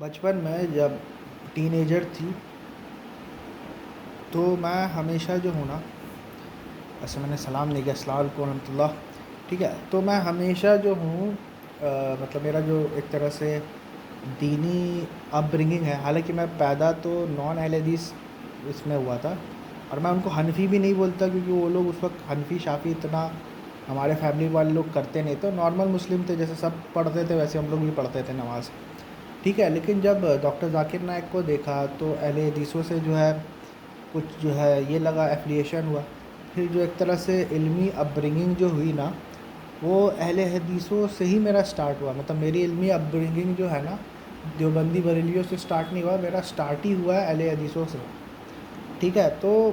بچپن میں جب ٹین ایجر تھی تو میں ہمیشہ جو ہوں نا، ایسے میں نے سلام نہیں کیا، السلام علیکم ورحمۃ اللہ. ٹھیک ہے، تو میں ہمیشہ جو ہوں مطلب میرا جو ایک طرح سے دینی اپ برنگنگ ہے. حالانکہ میں پیدا تو نان اہل حدیث اس میں ہوا تھا، اور میں ان کو حنفی بھی نہیں بولتا کیونکہ وہ لوگ اس وقت حنفی شافی اتنا ہمارے فیملی والے لوگ کرتے نہیں. تو نارمل مسلم تھے، جیسے سب پڑھتے تھے ویسے ہم لوگ بھی پڑھتے تھے نماز. ٹھیک ہے، لیکن جب ڈاکٹر ذاکر نائک کو دیکھا تو اہل حدیثوں سے جو ہے کچھ جو ہے یہ لگا، ایفلیشن ہوا. پھر جو ایک طرح سے علمی اپ برنگنگ جو ہوئی نا، وہ اہل حدیثوں سے ہی میرا سٹارٹ ہوا. مطلب میری علمی اپ برنگنگ جو ہے نا، دیوبندی بریلیوں سے سٹارٹ نہیں ہوا، میرا سٹارٹ ہی ہوا ہے اہل حدیثوں سے. ٹھیک ہے، تو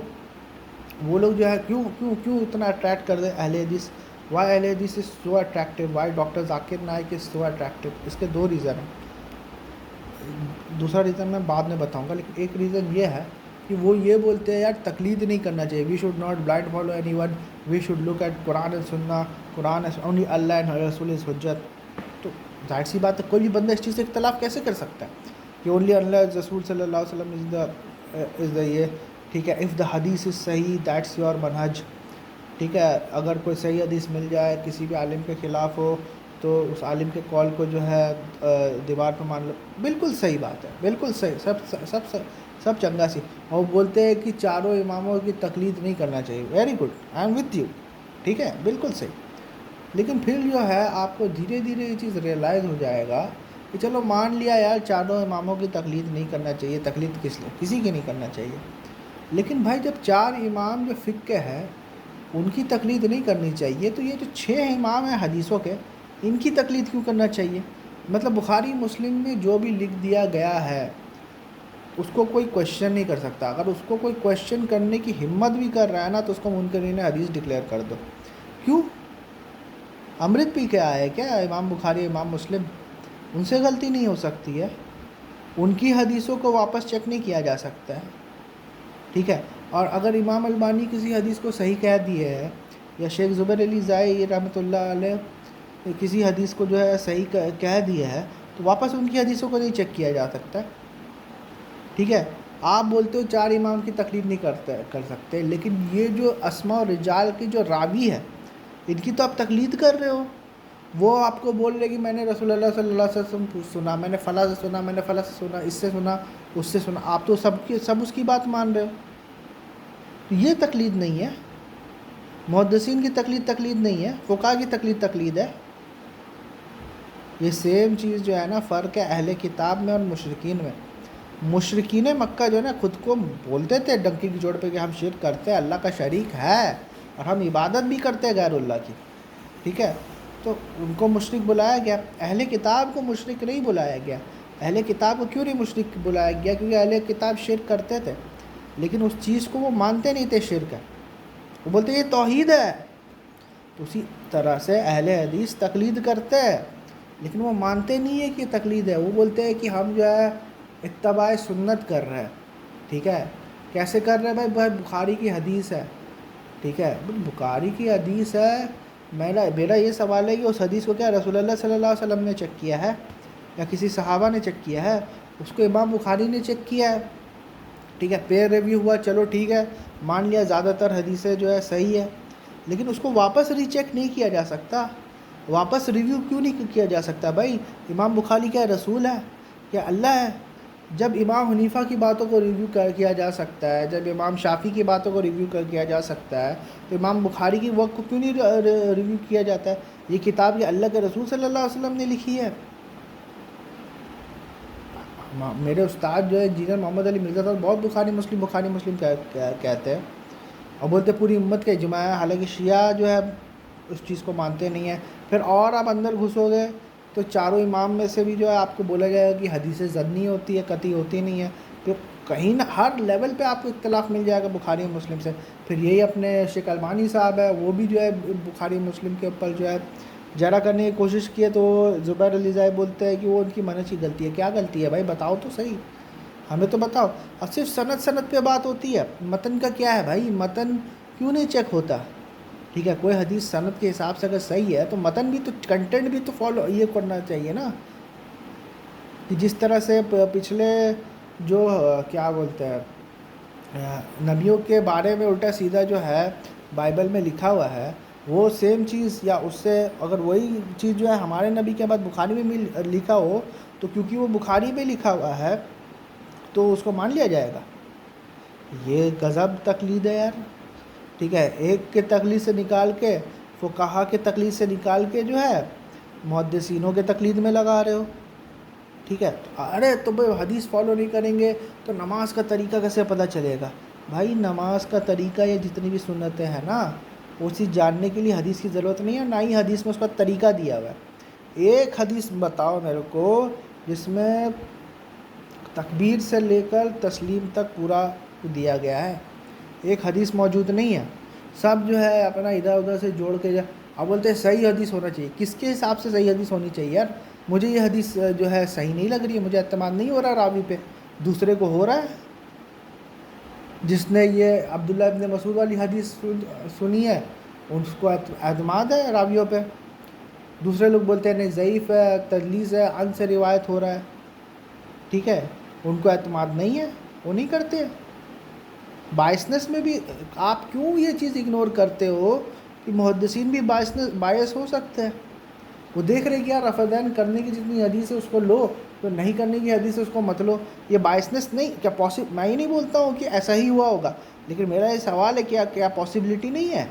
وہ لوگ جو ہے کیوں کیوں کیوں اتنا اٹریکٹ کر دے اہل حدیث. وائی اہل حدیث از سو attractive, Y doctor Zakir Naik از سو اٹریکٹیو. اس کے دو ریزن ہیں. دوسرا ریزن میں بعد میں بتاؤں گا، لیکن ایک ریزن یہ ہے کہ وہ یہ بولتے ہیں یار تقلید نہیں کرنا چاہیے. We should not blind follow any one, we should look at Quran and سننا. قرآن اونلی اللہ اینڈ رسول از حجت. تو ظاہر سی بات ہے کوئی بھی بندہ اس چیز سے اختلاف کیسے کر سکتا ہے کہ اونلی اللہ رسول صلی اللہ علیہ وسلم از دا یہ. ٹھیک ہے، اف دا حدیث از صحیح دیٹس یور منہج. ٹھیک ہے، اگر کوئی صحیح حدیث مل جائے کسی بھی عالم کے خلاف ہو تو اس عالم کے کال کو جو ہے دیوار پہ مان لو. بالکل صحیح بات ہے، بالکل صحیح، سب چنگا سی. اور بولتے ہیں کہ چاروں اماموں کی تقلید نہیں کرنا چاہیے. Very good, I am with you. ٹھیک ہے، بالکل صحیح. لیکن پھر جو ہے آپ کو دھیرے دھیرے یہ چیز ریئلائز ہو جائے گا کہ چلو مان لیا یار چاروں اماموں کی تقلید نہیں کرنا چاہیے. تقلید کسی کی نہیں کرنا چاہیے. لیکن بھائی جب چار امام جو فقہ ہے ان کی تقلید نہیں کرنی چاہیے، تو یہ جو 6 امام ہیں حدیثوں کے، ان کی تقلید کیوں کرنا چاہیے؟ مطلب بخاری مسلم میں جو بھی لکھ دیا گیا ہے اس کو کوئی کویشچن نہیں کر سکتا. اگر اس کو کوئی کویشچن کرنے کی ہمت بھی کر رہا ہے نا تو اس کو منکرین حدیث ڈکلیئر کر دو. کیوں؟ امرت پی کے آئے کیا امام بخاری امام مسلم؟ ان سے غلطی نہیں ہو سکتی ہے، ان کی حدیثوں کو واپس چیک نہیں کیا جا سکتا ہے. ٹھیک ہے، اور اگر امام البانی کسی حدیث کو صحیح کہہ دیے ہے، یا شیخ زبیر علی زائی رحمۃ اللہ علیہ کسی حدیث کو جو ہے صحیح کہہ دیا ہے، تو واپس ان کی حدیثوں کو نہیں چیک کیا جا سکتا. ٹھیک ہے، آپ بولتے ہو چار امام کی تقلید نہیں کر سکتے، لیکن یہ جو اسماء و رجال کے جو راوی ہے ان کی تو آپ تقلید کر رہے ہو. وہ آپ کو بول رہے کہ میں نے رسول اللہ صلی اللہ علیہ وسلم سنا، میں نے فلاں سے سنا، میں نے فلاں سے سنا، اس سے سنا، اس سے سنا. آپ تو سب اس کی بات مان رہے ہو. یہ تقلید نہیں ہے. محدثین کی تقلید نہیں ہے، فقہا کی تقلید ہے. یہ سیم چیز جو ہے نا، فرق ہے اہل کتاب میں اور مشرکین میں. مشرکین مکہ جو ہے نا خود کو بولتے تھے ڈنکی کی چوٹ پہ کہ ہم شرک کرتے ہیں، اللہ کا شریک ہے، اور ہم عبادت بھی کرتے ہیں غیر اللہ کی. ٹھیک ہے، تو ان کو مشرک بلایا گیا. اہل کتاب کو مشرک نہیں بلایا گیا. اہل کتاب کو کیوں نہیں مشرک بلایا گیا؟ کیونکہ اہل کتاب شرک کرتے تھے، لیکن اس چیز کو وہ مانتے نہیں تھے شرک ہے. وہ بولتے یہ توحید ہے. تو اسی طرح سے اہل حدیث تقلید کرتے ہیں، لیکن وہ مانتے نہیں ہے کہ تقلید ہے. وہ بولتے ہیں کہ ہم جو ہے اتباع سنت کر رہے ہیں. ٹھیک ہے، کیسے کر رہے ہیں بھائی بخاری کی حدیث ہے. ٹھیک ہے، بخاری کی حدیث ہے. میرا یہ سوال ہے کہ اس حدیث کو کیا رسول اللہ صلی اللہ علیہ وسلم نے چیک کیا ہے یا کسی صحابہ نے چیک کیا ہے؟ اس کو امام بخاری نے چیک کیا ہے. ٹھیک ہے، پیر ریویو ہوا، چلو ٹھیک ہے مان لیا زیادہ تر حدیثیں جو ہے صحیح ہے، لیکن اس کو واپس ری چیک نہیں کیا جا سکتا. واپس ریویو کیوں نہیں کیا جا سکتا بھائی؟ امام بخاری کیا رسول ہے کیا اللہ ہے؟ جب امام حنیفہ کی باتوں کو ریویو کیا جا سکتا ہے، جب امام شافعی کی باتوں کو ریویو کیا جا سکتا ہے، تو امام بخاری کی وقت کو کیوں نہیں ریویو کیا جاتا ہے؟ یہ کتاب یہ اللہ کے رسول صلی اللہ علیہ وسلم نے لکھی ہے. میرے استاد جو ہے انجینئر محمد علی مرزا صاحب بہت بخاری مسلم کہتے ہیں، اور بولتے پوری امت کا اجماع ہے. حالانکہ شیعہ جو ہے اس چیز کو مانتے نہیں ہیں. پھر اور آپ اندر گھسو گے تو چاروں امام میں سے بھی جو ہے آپ کو بولا جائے گا کہ حدیث ظنی ہوتی ہے، قطعی ہوتی نہیں ہے. پھر کہیں نہ ہر لیول پہ آپ کو اختلاف مل جائے گا بخاری اور مسلم سے. پھر یہی اپنے شیخ البانی صاحب ہے، وہ بھی جو ہے بخاری مسلم کے اوپر جو ہے جرا کرنے کی کوشش کی ہے، تو زبیر علی زائی بولتے ہیں کہ وہ ان کی منہج کی غلطی ہے. کیا غلطی ہے بھائی؟ بتاؤ تو صحیح، ہمیں تو بتاؤ. اور صرف سند پہ بات ہوتی ہے، متن کا کیا ہے بھائی؟ متن کیوں نہیں چیک ہوتا؟ ٹھیک ہے، کوئی حدیث سند کے حساب سے اگر صحیح ہے تو متن بھی تو، کنٹینٹ بھی تو فالو یہ کرنا چاہیے نا. کہ جس طرح سے پچھلے جو کیا بولتے ہیں نبیوں کے بارے میں الٹا سیدھا جو ہے بائبل میں لکھا ہوا ہے، وہ سیم چیز یا اس سے اگر وہی چیز جو ہے ہمارے نبی کے بعد بخاری میں بھی لکھا ہو، تو کیونکہ وہ بخاری میں لکھا ہوا ہے تو اس کو مان لیا جائے گا؟ یہ غضب تقلید ہے یار، ٹھیک ہے؟ ایک کے تقلید سے نکال کے، فقہا کے تقلید سے نکال کے جو ہے محدثینوں کے تقلید میں لگا رہے ہو، ٹھیک ہے؟ ارے تو بھائی حدیث فالو نہیں کریں گے تو نماز کا طریقہ کیسے پتہ چلے گا؟ بھائی نماز کا طریقہ یا جتنی بھی سنتیں ہیں نا، وہ چیز جاننے کے لیے حدیث کی ضرورت نہیں ہے، نہ ہی حدیث میں اس کا طریقہ دیا ہوا ہے۔ ایک حدیث بتاؤ میرے کو جس میں تکبیر سے لے کر تسلیم تک پورا دیا گیا ہے، ایک حدیث موجود نہیں ہے۔ سب جو ہے اپنا ادھر ادھر سے جوڑ کے اب بولتے ہیں صحیح حدیث ہونا چاہیے۔ کس کے حساب سے صحیح حدیث ہونی چاہیے یار؟ مجھے یہ حدیث جو ہے صحیح نہیں لگ رہی ہے، مجھے اعتماد نہیں ہو رہا راوی پہ، دوسرے کو ہو رہا ہے۔ جس نے یہ عبداللہ ابن مسعود والی حدیث سنی ہے اس کو اعتماد ہے راویوں پہ، دوسرے لوگ بولتے ہیں نہیں ضعیف ہے، تدلیس ہے، ان سے روایت ہو رہا ہے، ٹھیک ہے؟ ان کو اعتماد نہیں ہے، وہ نہیں کرتے۔ بائسنس میں بھی آپ کیوں یہ چیز اگنور کرتے ہو کہ محدثین بھی باعث ہو سکتے ہیں؟ وہ دیکھ رہے کہ یار رفع دین کرنے کی جتنی حدیث ہے اس کو لو، تو نہیں کرنے کی حدیث ہے اس کو مت لو۔ یہ باعثنس نہیں، کیا میں یہ نہیں بولتا ہوں کہ ایسا ہی ہوا ہوگا، لیکن میرا یہ سوال ہے کیا پاسبلٹی نہیں ہے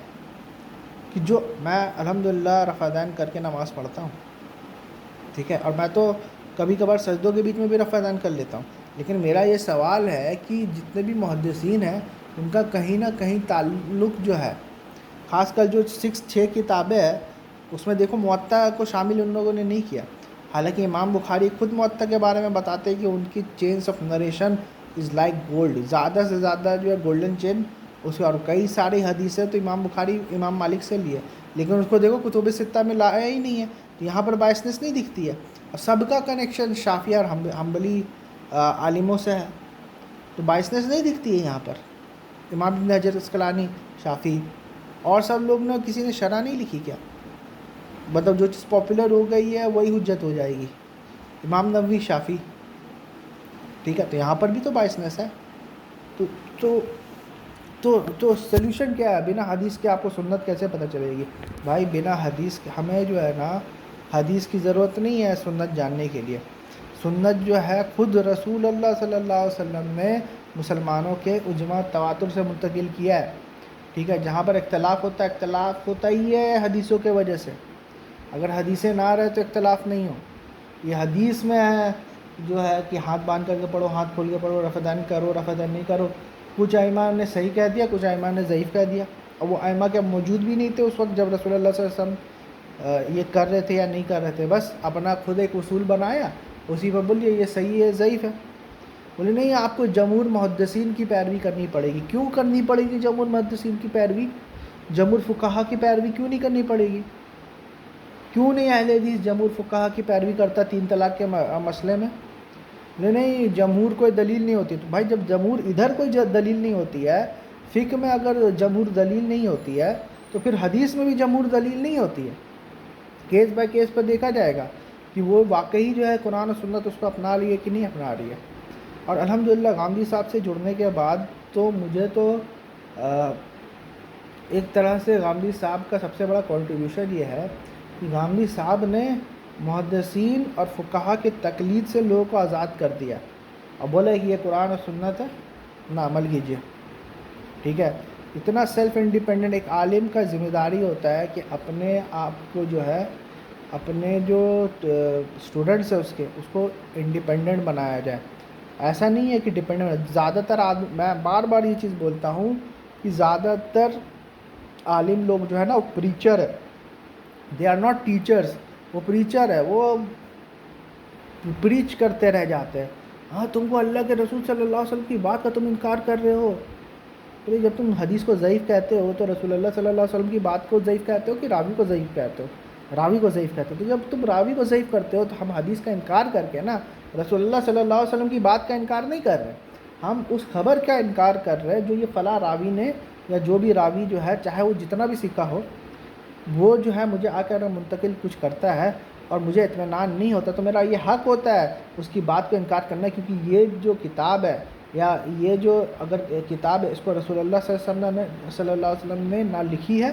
کہ جو میں الحمدللہ رفع دین کر کے نماز پڑھتا ہوں، ٹھیک ہے، اور میں تو کبھی کبھار سجدوں کے بیچ میں بھی رفع دین کر لیتا ہوں، لیکن میرا یہ سوال ہے کہ جتنے بھی محدثین ہیں ان کا کہیں نہ کہیں تعلق جو ہے، خاص کر جو 6 کتابیں ہیں اس میں دیکھو موطا کو شامل ان لوگوں نے نہیں کیا، حالانکہ امام بخاری خود موطا کے بارے میں بتاتے ہیں کہ ان کی chains of narration is like gold, زیادہ سے زیادہ جو ہے گولڈن چین اس کے، اور کئی ساری حدیثیں تو امام بخاری امام مالک سے لیے، لیکن اس کو دیکھو کتب ستہ میں لایا ہی نہیں ہے، تو یہاں پر بائسنس نہیں دکھتی ہے، اور سب کا کنیکشن شافعی اور حنبلی عالموں سے ہے، تو بائسنس نہیں دکھتی ہے یہاں پر۔ امام ابن حجر اسقلانی شافعی، اور سب لوگ نے کسی نے شرح نہیں لکھی کیا؟ مطلب جو چیز پاپولر ہو گئی ہے وہی حجت ہو جائے گی، امام نووی شافعی، ٹھیک ہے؟ تو یہاں پر بھی تو بائسنس ہے، تو سلیوشن کیا ہے؟ بنا حدیث کے آپ کو سنت کیسے پتہ چلے گی؟ بھائی بنا حدیث کے ہمیں جو ہے نا حدیث کی ضرورت نہیں ہے سنت جاننے کے لیے، سنت جو ہے خود رسول اللہ صلی اللہ علیہ وسلم نے مسلمانوں کے اجماع تواتر سے منتقل کیا ہے، ٹھیک ہے؟ جہاں پر اختلاف ہوتا ہی ہے حدیثوں کے وجہ سے، اگر حدیثیں نہ رہے تو اختلاف نہیں ہو۔ یہ حدیث میں ہے جو ہے کہ ہاتھ باندھ کر کے پڑھو، ہاتھ کھول کے پڑھو، رفع دین کرو، رفع دین نہیں کرو، کچھ ائمہ نے صحیح کہہ دیا، کچھ ائمہ نے ضعیف کہہ دیا، اور وہ ائمہ کے موجود بھی نہیں تھے اس وقت جب رسول اللہ صلی اللہ علیہ وسلم یہ کر رہے تھے یا نہیں کر رہے تھے، بس اپنا خود ایک اصول بنایا، اسی پر بولیے یہ صحیح ہے ضعیف ہے۔ بولے نہیں آپ کو جمہور محدثین کی پیروی کرنی پڑے گی۔ کیوں کرنی پڑے گی جمہور محدثین کی پیروی؟ جمہور فقہا کی پیروی کیوں نہیں کرنی پڑے گی؟ کیوں نہیں اہل حدیث جمہور فقہا کی پیروی کرتا 3 طلاق کے مسئلے میں؟ نہیں جمہور کوئی دلیل نہیں ہوتی، تو بھائی جب جمہور ادھر کوئی دلیل نہیں ہوتی ہے، فقہ میں اگر جمہور دلیل نہیں ہوتی ہے تو پھر حدیث میں بھی جمہور دلیل نہیں ہوتی ہے۔ کیس بائی کیس پر دیکھا جائے گا کہ وہ واقعی جو ہے قرآن و سنت اس کو اپنا رہی ہے کہ نہیں اپنا رہی ہے۔ اور الحمدللہ غامدی صاحب سے جڑنے کے بعد تو مجھے تو ایک طرح سے غامدی صاحب کا سب سے بڑا کنٹریبیوشن یہ ہے کہ غامدی صاحب نے محدثین اور فقہا کے تقلید سے لوگوں کو آزاد کر دیا اور بولا کہ یہ قرآن و سنت ہے نہ عمل کیجیے، ٹھیک ہے؟ اتنا سیلف انڈیپینڈنٹ ایک عالم کا ذمہ داری ہوتا ہے کہ اپنے آپ کو جو ہے اپنے جو اسٹوڈنٹس ہیں اس کو انڈیپینڈنٹ بنایا جائے، ایسا نہیں ہے کہ ڈیپینڈنٹ۔ زیادہ تر میں بار بار یہ چیز بولتا ہوں کہ زیادہ تر عالم لوگ جو ہے نا وہ پریچر ہے، دے آر ناٹ ٹیچرز، وہ پریچر ہے، وہ پریچ کرتے رہ جاتے ہیں۔ ہاں تم کو اللہ کے رسول صلی اللہ علیہ وسلم کی بات کا تم انکار کر رہے ہو، تو جب تم حدیث کو ضعیف کہتے ہو تو رسول اللہ صلی اللہ علیہ وسلم کی بات کو ضعیف کہتے ہو کہ راوی کو ضعیف کہتے ہو؟ راوی کو ضعیف کہتے ہو، تو جب تم راوی کو ضعیف کرتے ہو تو ہم حدیث کا انکار کر کے نا رسول اللہ صلی اللہ علیہ وسلم کی بات کا انکار نہیں کر رہے، ہم اس خبر کا انکار کر رہے جو یہ فلاں راوی نے یا جو بھی راوی جو ہے چاہے وہ جتنا بھی سکھا ہو وہ جو ہے مجھے آ کر منتقل کچھ کرتا ہے اور مجھے اطمینان نہیں ہوتا تو میرا یہ حق ہوتا ہے اس کی بات کو انکار کرنا، کیونکہ یہ جو کتاب ہے یا یہ جو اگر کتاب ہے اس کو رسول اللہ صلی اللہ علیہ وسلم نے نہ لکھی ہے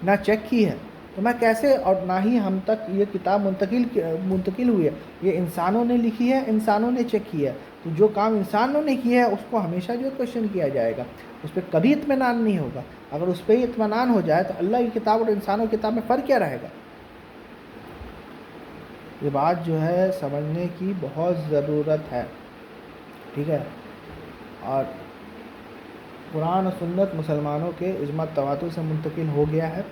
نہ چیک کی ہے، تو میں کیسے، اور نہ ہی ہم تک یہ کتاب منتقل ہوئی ہے، یہ انسانوں نے لکھی ہے، انسانوں نے چیک کی ہے، تو جو کام انسانوں نے کیا ہے اس کو ہمیشہ جو کوشچن کیا جائے گا، اس پہ کبھی اطمینان نہیں ہوگا۔ اگر اس پہ ہی اطمینان ہو جائے تو اللہ کی کتاب اور انسانوں کی کتاب میں فرق کیا رہے گا؟ یہ بات جو ہے سمجھنے کی بہت ضرورت ہے، ٹھیک ہے۔ اور قرآن و سنت مسلمانوں کے اجماع تواتر سے منتقل ہو گیا ہے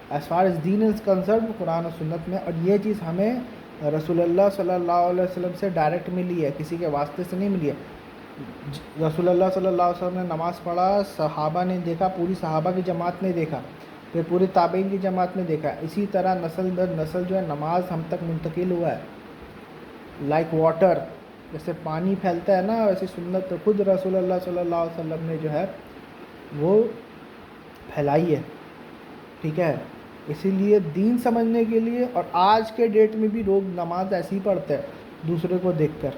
ایز فار ایز دین از کنسرن، قرآن و سنت میں، اور یہ چیز ہمیں رسول اللہ صلی اللہ علیہ وسلم سے ڈائریکٹ ملی ہے، کسی کے واسطے سے نہیں ملی ہے۔ رسول اللہ صلی اللہ علیہ وسلم نے نماز پڑھا، صحابہ نے دیکھا، پوری صحابہ کی جماعت نے دیکھا، پھر پوری تابعین کی جماعت نے دیکھا، اسی طرح نسل در نسل جو ہے نماز ہم تک منتقل ہوا ہے، لائک واٹر، جیسے پانی پھیلتا ہے نا ویسے سنت خود رسول اللہ صلی اللہ علیہ وسلم نے جو ہے وہ پھیلائی ہے، ٹھیک ہے۔ اسی لیے دین سمجھنے کے لیے، اور آج کے ڈیٹ میں بھی لوگ نماز ایسی ہی پڑھتے ہیں دوسرے کو دیکھ کر،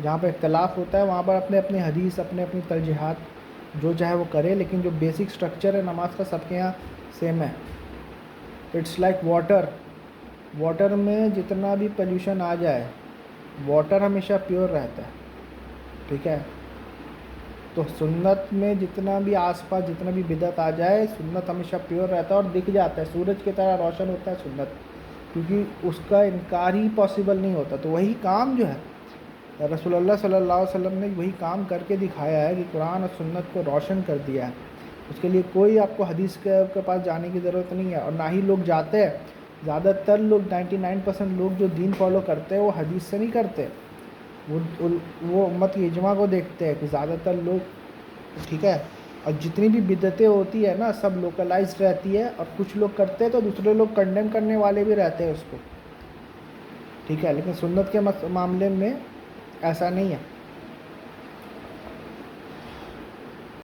جہاں پہ اختلاف ہوتا ہے وہاں پر اپنے اپنے حدیث، اپنے اپنی ترجیحات جو چاہے وہ کرے، لیکن جو بیسک سٹرکچر ہے نماز کا سب کے یہاں سیم ہے۔ اٹس لائک واٹر، واٹر میں جتنا بھی پلیوشن آ جائے واٹر ہمیشہ پیور رہتا ہے، ٹھیک ہے۔ تو سنت میں جتنا بھی آس پاس جتنا بھی بدعت آ جائے، سنت ہمیشہ پیور رہتا ہے اور دکھ جاتا ہے، سورج کی طرح روشن ہوتا ہے سنت، کیونکہ اس کا انکار ہی پاسبل نہیں ہوتا۔ تو وہی کام جو ہے رسول اللہ صلی اللہ علیہ وسلم نے وہی کام کر کے دکھایا ہے کہ قرآن اور سنت کو روشن کر دیا ہے، اس کے لیے کوئی آپ کو حدیث کے پاس جانے کی ضرورت نہیں ہے، اور نہ ہی لوگ جاتے ہیں۔ زیادہ تر لوگ 99% لوگ جو دین فالو کرتے ہیں وہ حدیث سے نہیں کرتے، وہ امت کی اجماع کو دیکھتے ہیں کہ زیادہ تر لوگ، ٹھیک ہے۔ اور جتنی بھی بدعتیں ہوتی ہے نا سب لوکلائزڈ رہتی ہے، اور کچھ لوگ کرتے ہیں تو دوسرے لوگ کنڈیم کرنے والے بھی رہتے ہیں اس کو، ٹھیک ہے۔ لیکن سنت کے معاملے میں ایسا نہیں ہے۔